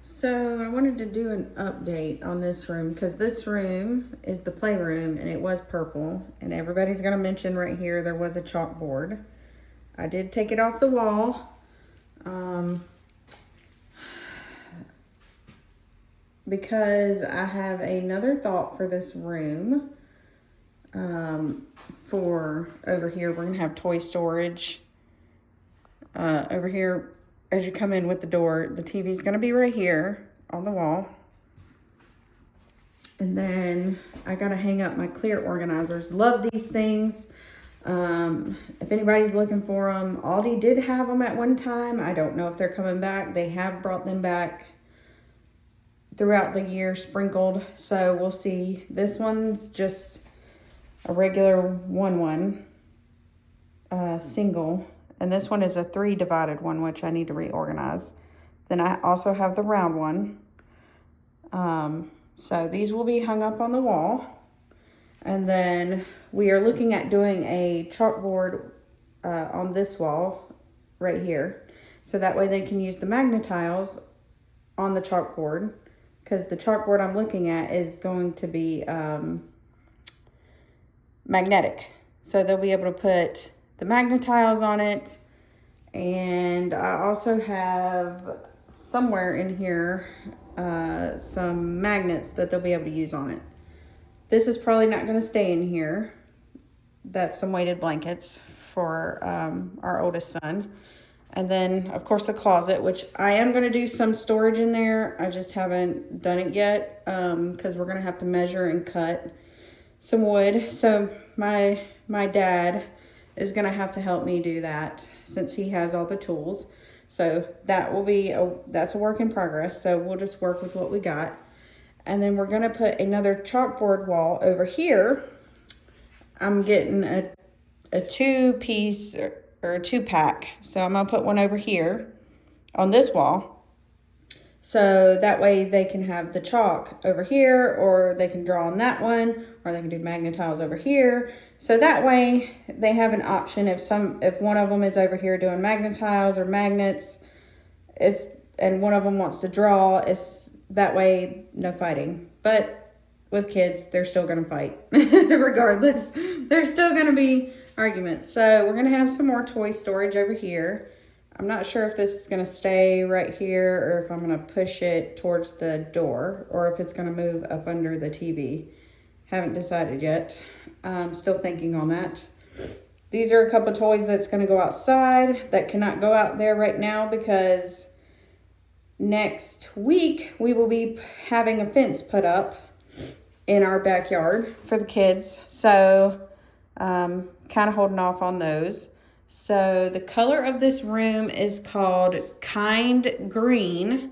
So I wanted to do an update on this room because this room is the playroom and it was purple, and everybody's gonna mention right here there was a chalkboard. I did take it off the wall because I have another thought for this room. For over here, we're gonna have toy storage. Over here, as you come in with the door, the TV's gonna be right here on the wall. And then I gotta hang up my clear organizers. Love these things. If anybody's looking for them, Aldi did have them at one time. I don't know if they're coming back. They have brought them back throughout the year, sprinkled. So we'll see. This one's just a regular one, single. And this one is a 3 divided one, which I need to reorganize. Then I also have the round one. So these will be hung up on the wall. And then we are looking at doing a chalkboard on this wall right here. So that way they can use the magnetiles on the chalkboard, because the chalkboard I'm looking at is going to be magnetic. So they'll be able to put the magnetiles on it. And I also have somewhere in here some magnets that they'll be able to use on it. This is probably not going to stay in here. That's some weighted blankets for our oldest son. And then, of course, the closet, which I am going to do some storage in there. I just haven't done it yet because we're going to have to measure and cut some wood. So my dad is going to have to help me do that since he has all the tools. So that will be, that's a work in progress. So we'll just work with what we got. And then we're going to put another chalkboard wall over here. I'm getting a 2-piece or a 2-pack. So I'm going to put one over here on this wall. So that way they can have the chalk over here, or they can draw on that one, or they can do magnetiles over here. So that way they have an option if one of them is over here doing magnetiles or magnets, and one of them wants to draw, that way no fighting. But with kids, they're still going to fight regardless. There's still going to be arguments. So we're going to have some more toy storage over here. I'm not sure if this is going to stay right here or if I'm going to push it towards the door, or if it's going to move up under the TV. Haven't decided yet. Still thinking on that. These are a couple of toys that's going to go outside that cannot go out there right now because next week we will be having a fence put up in our backyard for the kids. So kind of holding off on those. So the color of this room is called Kind Green.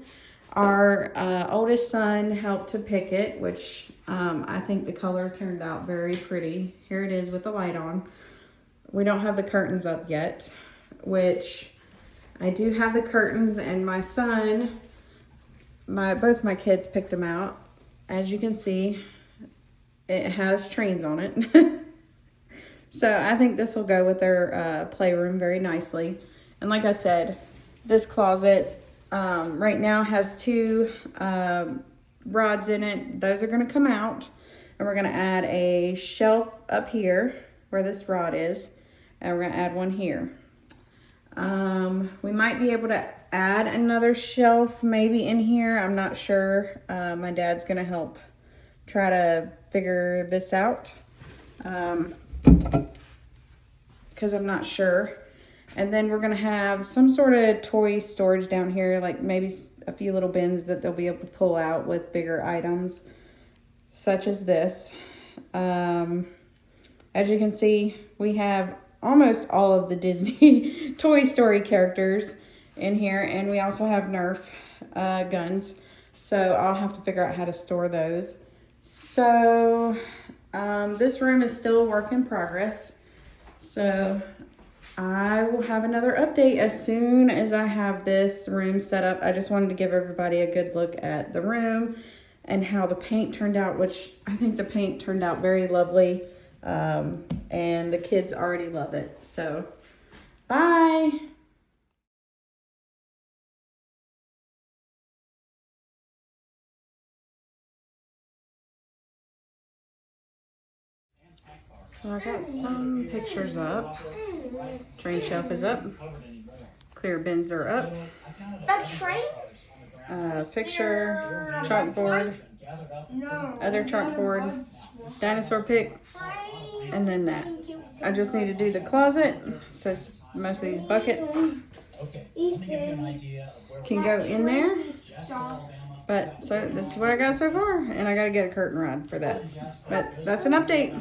Our oldest son helped to pick it, which I think the color turned out very pretty. Here it is with the light on. We don't have the curtains up yet, which I do have the curtains, and my son, both my kids picked them out. As you can see, it has trains on it. So I think this will go with their playroom very nicely. And like I said, this closet right now has 2 rods in it. Those are going to come out. And we're going to add a shelf up here where this rod is. And we're going to add one here. We might be able to add another shelf maybe in here. I'm not sure. My dad's going to help try to figure this out. Because I'm not sure. And then we're going to have some sort of toy storage down here, like maybe a few little bins that they'll be able to pull out with bigger items, such as this. As you can see, we have almost all of the Disney Toy Story characters in here, and we also have Nerf guns. So I'll have to figure out how to store those. So this room is still a work in progress. So I will have another update as soon as I have this room set up. I just wanted to give everybody a good look at the room and how the paint turned out, which I think the paint turned out very lovely. And the kids already love it. So bye. So I got some pictures up. Train shelf is up. Clear bins are up. The train? Picture, chalkboard, other chalkboard, dinosaur pick, and then that. I just need to do the closet, so most of these buckets can go in there. But so this is what I got so far, and I gotta get a curtain rod for that. But that's an update.